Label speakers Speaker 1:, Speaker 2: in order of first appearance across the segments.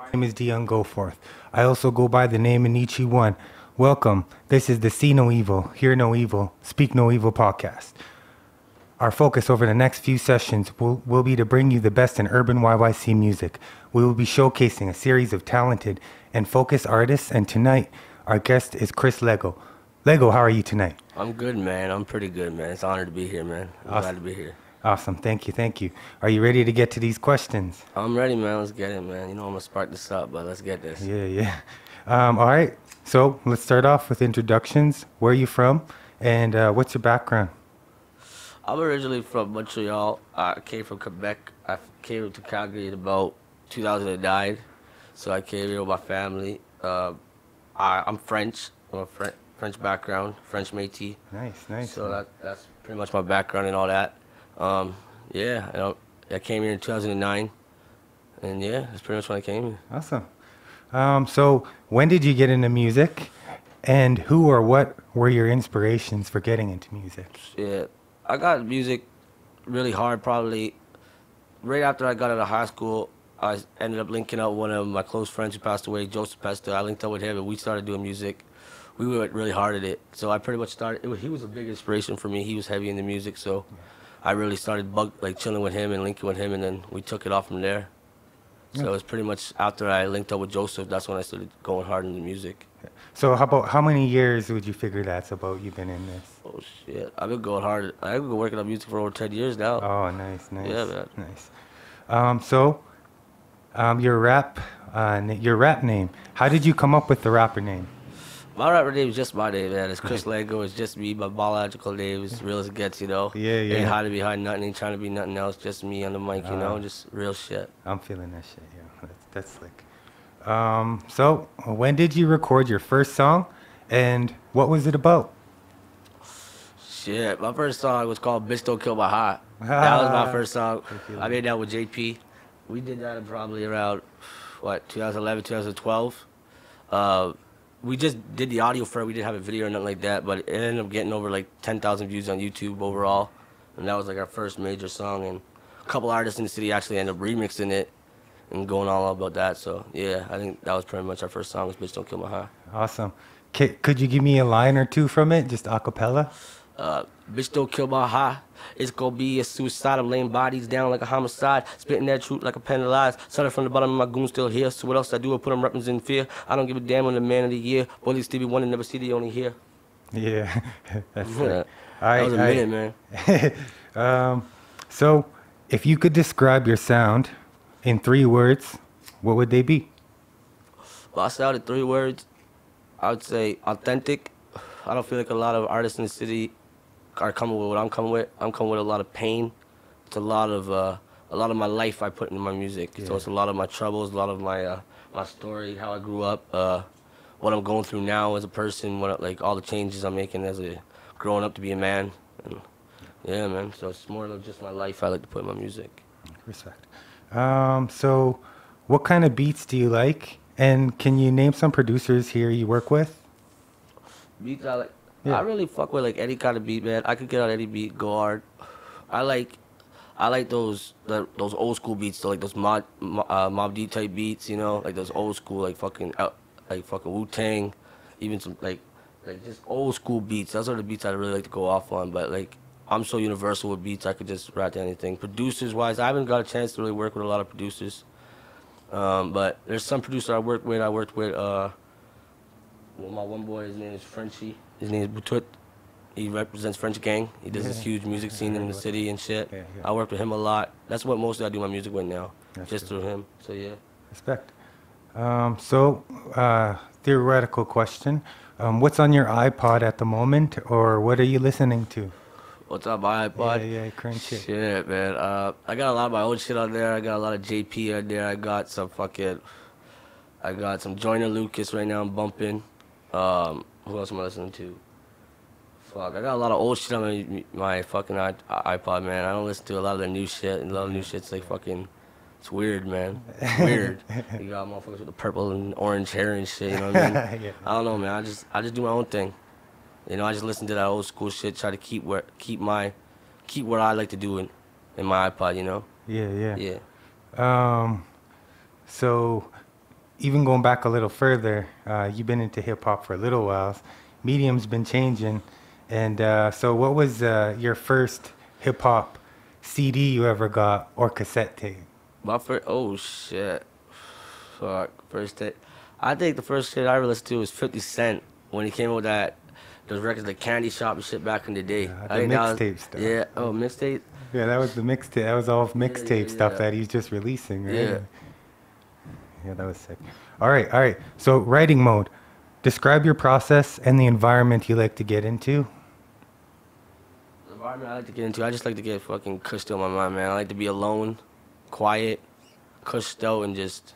Speaker 1: My name is Dion Goforth. I also go by the name Anichi One. Welcome. This is the See No Evil, Hear No Evil, Speak No Evil podcast. Our focus over the next few sessions will be to bring you the best in urban YYC music. We will be showcasing a series of talented and focused artists, and tonight our guest is Chris Leggo. Leggo, how are you tonight?
Speaker 2: I'm good, man. I'm pretty good, man. It's an honor to be here, man. I'm glad to be here.
Speaker 1: Awesome. Thank you. Thank you. Are you ready to get to these questions?
Speaker 2: I'm ready, man. Let's get it, man. You know I'm going to spark this up, but let's get this.
Speaker 1: Yeah. All right. So let's start off with introductions. Where are you from? And what's your background?
Speaker 2: I'm originally from Montreal. I came from Quebec. I came to Calgary in about 2009. So I came here with my family. I'm French. I'm a French background, French Métis.
Speaker 1: Nice.
Speaker 2: So that's pretty much my background and all that. I came here in 2009. And yeah, that's pretty much when I came here.
Speaker 1: Awesome. So when did you get into music? And who or what were your inspirations for getting into music?
Speaker 2: Yeah, I got music really hard probably right after I got out of high school. I ended up linking up one of my close friends who passed away, Joseph Pesta. I linked up with him and we started doing music. We went really hard at it. So I pretty much started, he was a big inspiration for me. He was heavy into music, so I really started chilling with him and linking with him, and then we took it off from there. So it was pretty much after I linked up with Joseph, that's when I started going hard into music.
Speaker 1: So how many years would you figure that's about you've been in this?
Speaker 2: Oh shit, I've been going hard. I've been working on music for over 10 years now.
Speaker 1: Oh, nice.
Speaker 2: Yeah, man.
Speaker 1: Nice. Your rap name. How did you come up with the rapper name?
Speaker 2: My rapper name is just my name, man. It's Chris Leggo. It's just me. My biological name is real as it gets, you know.
Speaker 1: Yeah.
Speaker 2: Ain't hiding behind nothing. Ain't trying to be nothing else. Just me on the mic, you know. Just real shit.
Speaker 1: I'm feeling that shit, yeah. That's slick. So when did you record your first song, and what was it about?
Speaker 2: Shit, my first song was called "Bitch Don't Kill My Heart." That was my first song. I made that with JP. We did that in probably around 2011, 2012. We just did the audio for it. We didn't have a video or nothing like that, but it ended up getting over like 10,000 views on YouTube overall, and that was like our first major song. And a couple artists in the city actually ended up remixing it and going all out about that. So yeah, I think that was pretty much our first song, was "Bitch Don't Kill My Heart."
Speaker 1: Awesome. Could you give me a line or two from it, just a cappella?
Speaker 2: Bitch don't kill my heart. It's gonna be a suicide. I'm laying bodies down like a homicide. Spitting that truth like a pen of lies. Started from the bottom of my goon still here. So what else I do? I put them weapons in fear. I don't give a damn on the man of the year. Bully Stevie Wonder never see the only here.
Speaker 1: Yeah. That's
Speaker 2: Yeah. That was a minute, man.
Speaker 1: So if you could describe your sound in 3 words, what would they be?
Speaker 2: Well, I said in 3 words, I would say authentic. I don't feel like a lot of artists in the city are coming with what I'm coming with. I'm coming with a lot of pain. It's a lot of my life I put into my music. Yeah. So it's a lot of my troubles, a lot of my my story, how I grew up, what I'm going through now as a person, like all the changes I'm making as a growing up to be a man. And yeah, man. So it's more of just my life I like to put in my music.
Speaker 1: Respect. So what kind of beats do you like? And can you name some producers here you work with?
Speaker 2: Beats I like. Yeah. I really fuck with like any kind of beat, man. I could get on any beat, go hard. I like those old school beats, so like those Mob Deep type beats, you know, like those old school like fucking Wu-Tang, even some like just old school beats. Those are the beats I really like to go off on. But like I'm so universal with beats, I could just rap to anything. Producers wise, I haven't got a chance to really work with a lot of producers, but there's some producers I worked with. My one boy, his name is Frenchie. His name is Butut. He represents French Gang. He does this huge music scene in the city and shit. Yeah. I work with him a lot. That's what mostly I do my music with now. That's just true. Through him. So yeah.
Speaker 1: Respect. Theoretical question. What's on your iPod at the moment, or what are you listening to?
Speaker 2: What's on my iPod?
Speaker 1: Yeah, current shit.
Speaker 2: Shit, man. I got a lot of my old shit on there. I got a lot of JP on there. I got some Joyner Lucas right now I'm bumping. Who else am I listening to? Fuck, I got a lot of old shit on my fucking iPod, man. I don't listen to a lot of their new shit, and a lot of new shit's like fucking, it's weird, man. It's weird. You got motherfuckers with the purple and orange hair and shit, you know what I mean? Yeah. I don't know, man. I just do my own thing. You know, I just listen to that old school shit, try to keep what I like to do in my iPod, you know?
Speaker 1: Yeah.
Speaker 2: Yeah.
Speaker 1: So even going back a little further, you've been into hip hop for a little while. Medium's been changing, and so what was your first hip hop CD you ever got or cassette tape?
Speaker 2: My first, oh shit, fuck, first tape. I think the first shit I ever listened to was 50 Cent when he came out with those records, like Candy Shop and shit back in the day.
Speaker 1: The
Speaker 2: I think that was-
Speaker 1: mixtape stuff.
Speaker 2: Yeah, oh, mixtape?
Speaker 1: Yeah, that was the mixtape. That was all mixtape stuff
Speaker 2: yeah.
Speaker 1: that he's just releasing, right?
Speaker 2: Yeah.
Speaker 1: Yeah, that was sick. All right. So writing mode. Describe your process and the environment you like to get into.
Speaker 2: The environment I like to get into, I just like to get fucking cushed out my mind, man. I like to be alone, quiet, cushed out, and just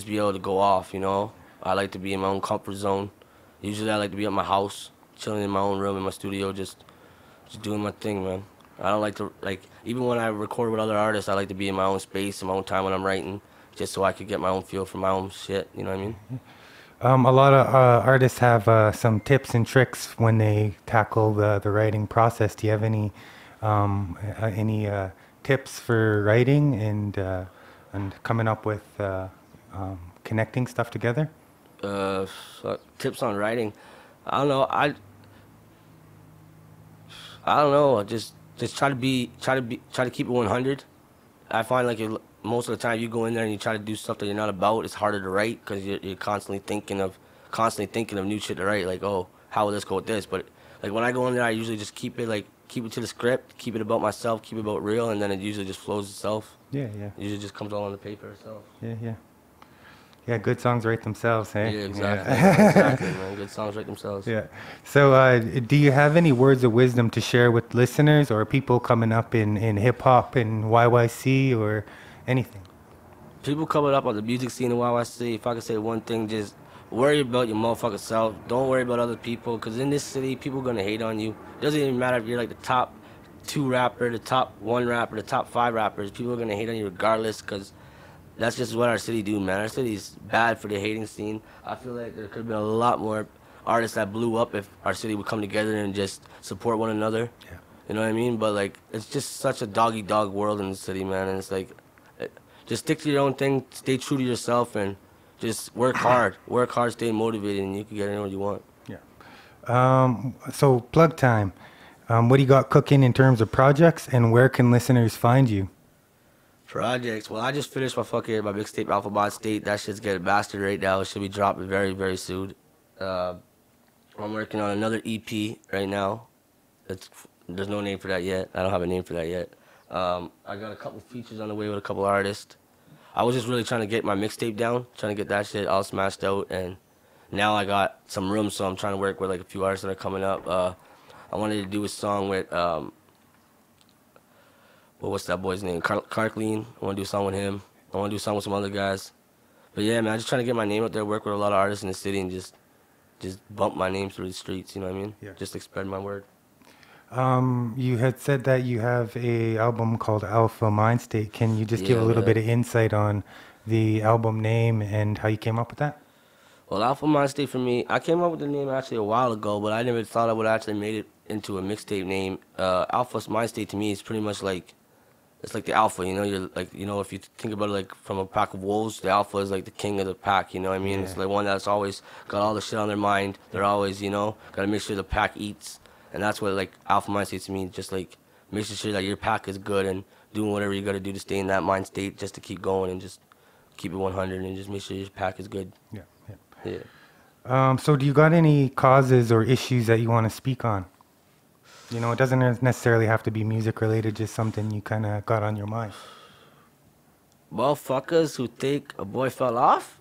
Speaker 2: be able to go off, you know? I like to be in my own comfort zone. Usually I like to be at my house, chilling in my own room, in my studio, just doing my thing, man. I don't like to, even when I record with other artists, I like to be in my own space, in my own time when I'm writing, just so I could get my own feel for my own shit, you know what I mean?
Speaker 1: A lot of artists have some tips and tricks when they tackle the writing process. Do you have any tips for writing and coming up with connecting stuff together?
Speaker 2: Tips on writing. I don't know. I don't know. Just try to keep it 100. I find like most of the time you go in there and you try to do stuff that you're not about, it's harder to write because you're constantly thinking of new shit to write. Like, oh, how will this go with this? But like when I go in there, I usually just keep it to the script, keep it about myself, keep it about real, and then it usually just flows itself.
Speaker 1: Yeah.
Speaker 2: It usually just comes all on the paper itself.
Speaker 1: Yeah, good songs write themselves, hey?
Speaker 2: Yeah, exactly. Exactly, man. Good songs write themselves.
Speaker 1: Yeah. So, do you have any words of wisdom to share with listeners or people coming up in hip hop and YYC or anything?
Speaker 2: People coming up on the music scene in YYC, if I could say one thing, just worry about your motherfucking self. Don't worry about other people, because in this city, people are going to hate on you. It doesn't even matter if you're like the top 2 rapper, the top 1 rapper, the top 5 rappers. People are going to hate on you regardless, because that's just what our city do, man. Our city's bad for the hating scene. I feel like there could have been a lot more artists that blew up if our city would come together and just support one another.
Speaker 1: Yeah.
Speaker 2: You know what I mean? But like, it's just such a dog-eat-dog world in the city, man. And it's like, just stick to your own thing, stay true to yourself, and just work hard. Work hard, stay motivated, and you can get anywhere you want.
Speaker 1: Yeah. So plug time. What do you got cooking in terms of projects, and where can listeners find you?
Speaker 2: Projects. Well, I just finished my mixtape Alpha Mod State. That shit's getting bastard right now. It should be dropping very, very soon. I'm working on another EP right now. There's no name for that yet. I don't have a name for that yet. I got a couple features on the way with a couple artists. I was just really trying to get my mixtape down, trying to get that shit all smashed out, and now I got some room, so I'm trying to work with like a few artists that are coming up. I wanted to do a song with what's that boy's name? Carclean. I want to do a song with him. I want to do a song with some other guys. But yeah, man, I'm just trying to get my name out there, work with a lot of artists in the city, and just bump my name through the streets. You know what I mean?
Speaker 1: Yeah.
Speaker 2: Just like spread my word.
Speaker 1: You had said that you have a album called Alpha Mind State. Can you just give a little bit of insight on the album name and how you came up with that?
Speaker 2: Well, Alpha Mind State for me, I came up with the name actually a while ago, but I never thought I would actually made it into a mixtape name. Alpha Mind State to me is pretty much like, it's like the alpha, you know. You're like, you know, if you think about it like from a pack of wolves, the alpha is like the king of the pack, you know what I mean? Yeah. It's like one that's always got all the shit on their mind. They're always, you know, gotta make sure the pack eats. And that's what like Alpha Mind State to me, just like making sure that your pack is good and doing whatever you gotta do to stay in that mind state just to keep going and just keep it 100 and just make sure your pack is good. Yeah.
Speaker 1: So do you got any causes or issues that you want to speak on? You know, it doesn't necessarily have to be music related, just something you kind of got on your mind.
Speaker 2: Motherfuckers who think a boy fell off?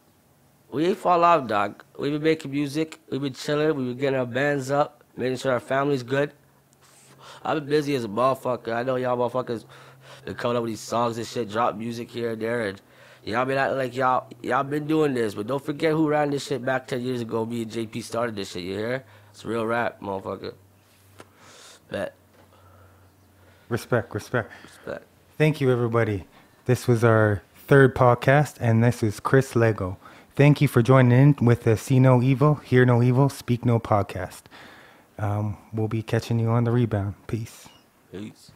Speaker 2: We ain't fall off, dog. We been making music, we been chilling, we been getting our bands up, making sure our family's good. I've been busy as a motherfucker. I know y'all motherfuckers been coming up with these songs and shit, drop music here and there, and y'all been acting like y'all been doing this, but don't forget who ran this shit back 10 years ago. Me and JP started this shit, you hear? It's real rap, motherfucker. Bet.
Speaker 1: Respect. Thank you, everybody. This was our 3rd podcast, and this is Chris Leggo. Thank you for joining in with the See No Evil, Hear No Evil, Speak No podcast. We'll be catching you on the rebound. Peace.
Speaker 2: Peace.